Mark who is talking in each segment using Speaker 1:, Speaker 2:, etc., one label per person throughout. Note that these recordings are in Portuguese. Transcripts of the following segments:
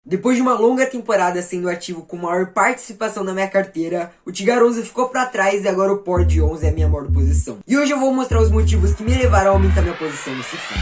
Speaker 1: Depois de uma longa temporada sendo ativo com maior participação na minha carteira, o Tigar 11 ficou pra trás e agora o Pord 11 é a minha maior posição. E hoje eu vou mostrar os motivos que me levaram a aumentar minha posição nesse fundo.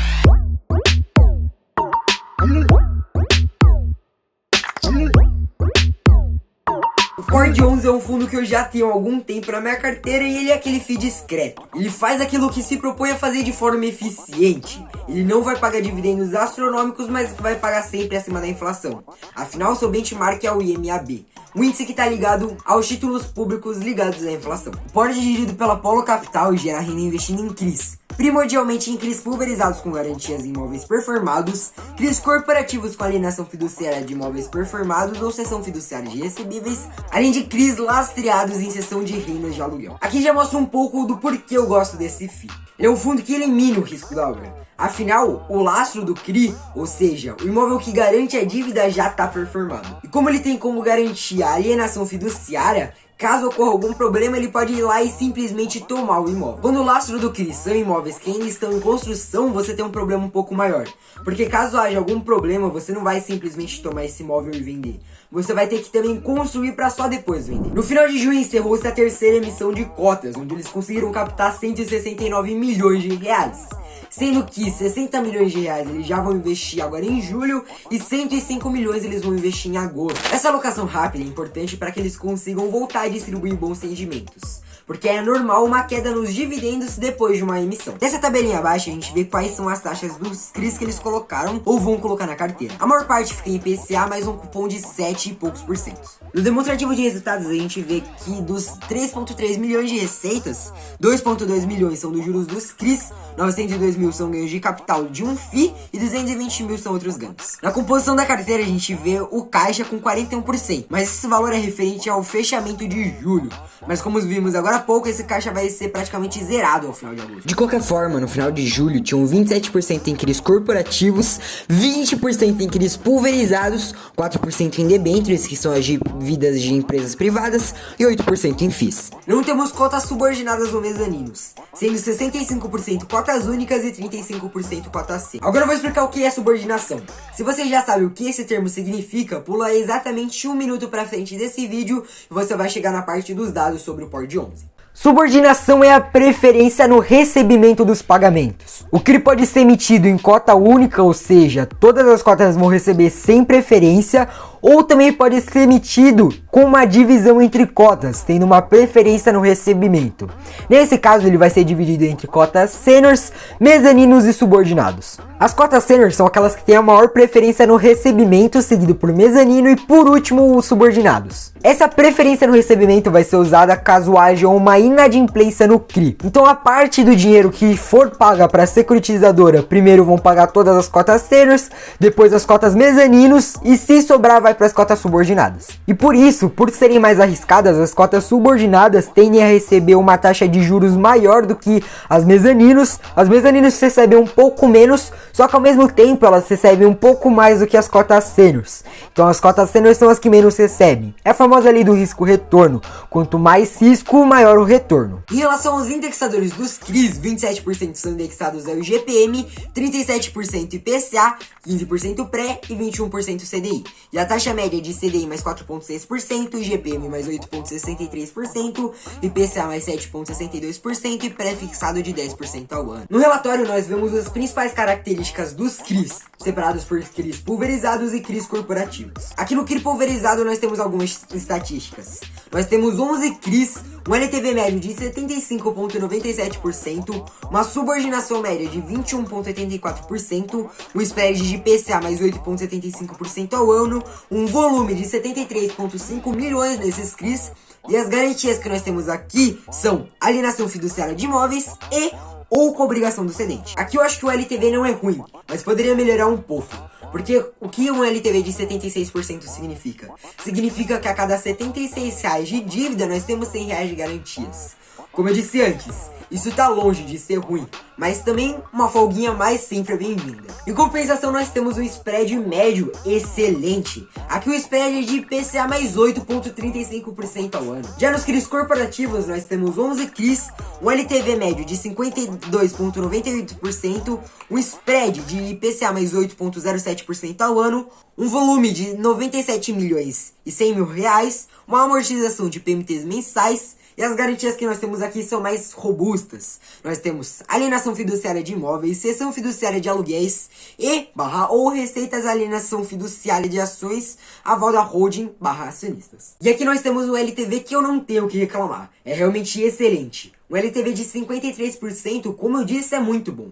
Speaker 1: O Pord 11 é um fundo que eu já tenho há algum tempo na minha carteira e ele é aquele FII discreto. Ele faz aquilo que se propõe a fazer de forma eficiente. Ele não vai pagar dividendos astronômicos, mas vai pagar sempre acima da inflação. Afinal, seu benchmark é o IMAB, um índice que está ligado aos títulos públicos ligados à inflação. O Pord é dirigido pela Polo Capital e gera renda investindo em CRIs. Primordialmente em CRIs pulverizados com garantias em imóveis performados, CRIs corporativos com alienação fiduciária de imóveis performados ou cessão fiduciária de recebíveis, além de CRIs lastreados em cessão de rendas de aluguel. Aqui já mostra um pouco do porquê eu gosto desse FII. Ele é um fundo que elimina o risco da obra. Afinal, o lastro do CRI, ou seja, o imóvel que garante a dívida já está performado. E como ele tem como garantia a alienação fiduciária, caso ocorra algum problema, ele pode ir lá e simplesmente tomar o imóvel. Quando o lastro do CRI são imóveis que ainda estão em construção, você tem um problema um pouco maior. Porque caso haja algum problema, você não vai simplesmente tomar esse imóvel e vender. Você vai ter que também construir para só depois vender. No final de junho encerrou-se a terceira emissão de cotas, onde eles conseguiram captar 169 milhões de reais. Sendo que 60 milhões de reais eles já vão investir agora em julho e 105 milhões eles vão investir em agosto. Essa alocação rápida é importante para que eles consigam voltar a distribuir bons rendimentos, porque é normal uma queda nos dividendos depois de uma emissão. Nessa tabelinha abaixo a gente vê quais são as taxas dos CRIs que eles colocaram ou vão colocar na carteira. A maior parte fica em IPCA, mais um cupom de 7 e poucos por cento. No demonstrativo de resultados a gente vê que dos 3,3 milhões de receitas, 2,2 milhões são dos juros dos CRIs, 902 mil são ganhos de capital de um FII e 220 mil são outros ganhos. Na composição da carteira a gente vê o caixa com 41%, mas esse valor é referente ao fechamento de julho. Mas como vimos agora há pouco, esse caixa vai ser praticamente zerado ao final de agosto. De qualquer forma, no final de julho tinham 27% em CRIs corporativos, 20% em CRIs pulverizados, 4% em debêntures, que são as dívidas de empresas privadas, e 8% em FIIs. Não temos cotas subordinadas ou mezaninos, sendo 65% cotas únicas e 35% cota C. Agora eu vou explicar o que é subordinação. Se você já sabe o que esse termo significa, pula exatamente 1 minuto pra frente desse vídeo e você vai chegar na parte dos dados sobre o Pord 11. Subordinação é a preferência no recebimento dos pagamentos. O CRI pode ser emitido em cota única, ou seja, todas as cotas vão receber sem preferência, ou também pode ser emitido com uma divisão entre cotas, tendo uma preferência no recebimento. Nesse caso, ele vai ser dividido entre cotas sêniores, mezaninos e subordinados. As cotas sêniores são aquelas que têm a maior preferência no recebimento, seguido por mezanino e por último os subordinados. Essa preferência no recebimento vai ser usada caso haja uma inadimplência no CRI. Então a parte do dinheiro que for paga para a securitizadora, primeiro vão pagar todas as cotas sêniores, depois as cotas mezaninos e se sobrar vai para as cotas subordinadas. E por isso, por serem mais arriscadas, as cotas subordinadas tendem a receber uma taxa de juros maior do que as mezaninos. As mezaninos recebem um pouco menos, só que ao mesmo tempo elas recebem um pouco mais do que as cotas sêniores. Então as cotas sêniores são as que menos recebem. É a famosa lei do risco-retorno. Quanto mais risco, maior o retorno. Em relação aos indexadores dos CRIs, 27% são indexados ao IGPM, 37% IPCA, 15% pré e 21% CDI. E a taxa média de CDI mais 4,6%, IGPM mais 8,63%, IPCA mais 7,62% e pré-fixado de 10% ao ano. No relatório nós vemos as principais características dos CRIs, separados por CRIs pulverizados e CRIs corporativos. Aqui no CRI pulverizado nós temos algumas estatísticas. Nós temos 11 CRIs, um LTV médio de 75,97%, uma subordinação média de 21,84%, um spread de IPCA mais 8,75% ao ano, um volume de 73,5 milhões nesses CRIs, e as garantias que nós temos aqui são alienação fiduciária de imóveis e ou com obrigação do cedente. Aqui eu acho que o LTV não é ruim, mas poderia melhorar um pouco. Porque o que um LTV de 76% significa? Significa que a cada R$76 de dívida nós temos R$100 de garantias. Como eu disse antes, isso tá longe de ser ruim, mas também uma folguinha mais sempre é bem-vinda. Em compensação nós temos um spread médio excelente. Aqui o spread é de IPCA mais 8,35% ao ano. Já nos CRIs corporativos nós temos 11 CRIs, um LTV médio de 52,98%, um spread de IPCA mais 8,07% ao ano, um volume de 97 milhões e 100 mil reais, uma amortização de PMTs mensais, e as garantias que nós temos aqui são mais robustas. Nós temos alienação fiduciária de imóveis, cessão fiduciária de aluguéis e ou receitas alienação fiduciária de ações, aval da holding acionistas. E aqui nós temos um LTV que eu não tenho o que reclamar. É realmente excelente. Um LTV de 53%, como eu disse, é muito bom.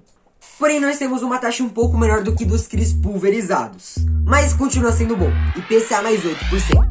Speaker 1: Porém, nós temos uma taxa um pouco menor do que dos CRIs pulverizados. Mas continua sendo bom. IPCA mais 8%.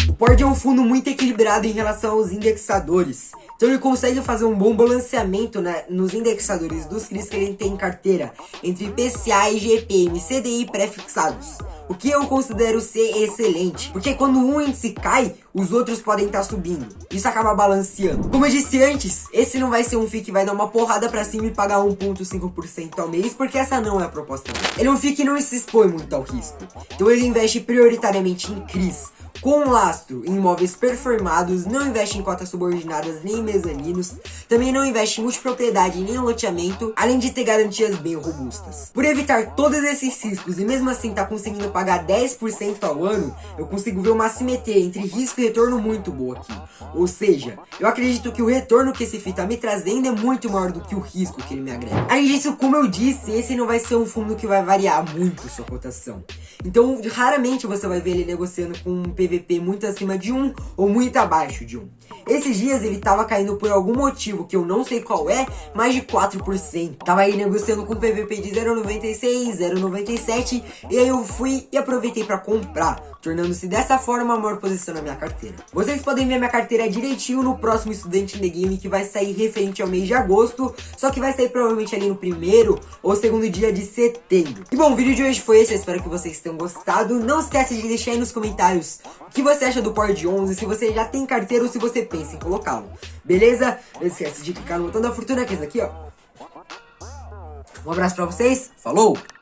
Speaker 1: O Pord é um fundo muito equilibrado em relação aos indexadores. Então ele consegue fazer um bom balanceamento nos indexadores dos CRIs que ele tem em carteira, entre IPCA, IGPM, CDI pré-fixados. O que eu considero ser excelente, porque quando um índice cai, os outros podem estar subindo. Isso acaba balanceando. Como eu disse antes, esse não vai ser um FII que vai dar uma porrada pra cima e pagar 1,5% ao mês, porque essa não é a proposta dele. Ele é um FII que não se expõe muito ao risco. Então ele investe prioritariamente em CRIs, com lastro em imóveis performados, não investe em cotas subordinadas nem em mezaninos, também não investe em multipropriedade nem em loteamento, além de ter garantias bem robustas. Por evitar todos esses riscos e mesmo assim tá conseguindo pagar 10% ao ano, eu consigo ver uma assimetria entre risco e retorno muito boa aqui. Ou seja, eu acredito que o retorno que esse FII tá me trazendo é muito maior do que o risco que ele me agrega. Além disso, como eu disse, esse não vai ser um fundo que vai variar muito sua cotação. Então, raramente você vai ver ele negociando com um PVP muito acima de 1 ou muito abaixo de 1. Esses dias ele tava caindo por algum motivo que eu não sei qual é, mais de 4%. Tava aí negociando com PVP de 0,96, 0,97 e aí eu fui e aproveitei para comprar, tornando-se dessa forma a maior posição na minha carteira. Vocês podem ver minha carteira direitinho no próximo Estudante in the Game, que vai sair referente ao mês de agosto, só que vai sair provavelmente ali no primeiro ou segundo dia de setembro. E bom, o vídeo de hoje foi esse, eu espero que vocês tenham gostado. Não esquece de deixar aí nos comentários o que você acha do Pord 11, se você já tem carteira ou se você pensa em colocá-lo. Beleza? Não esquece de clicar no botão da fortuna, que é esse aqui, ó. Um abraço pra vocês, falou!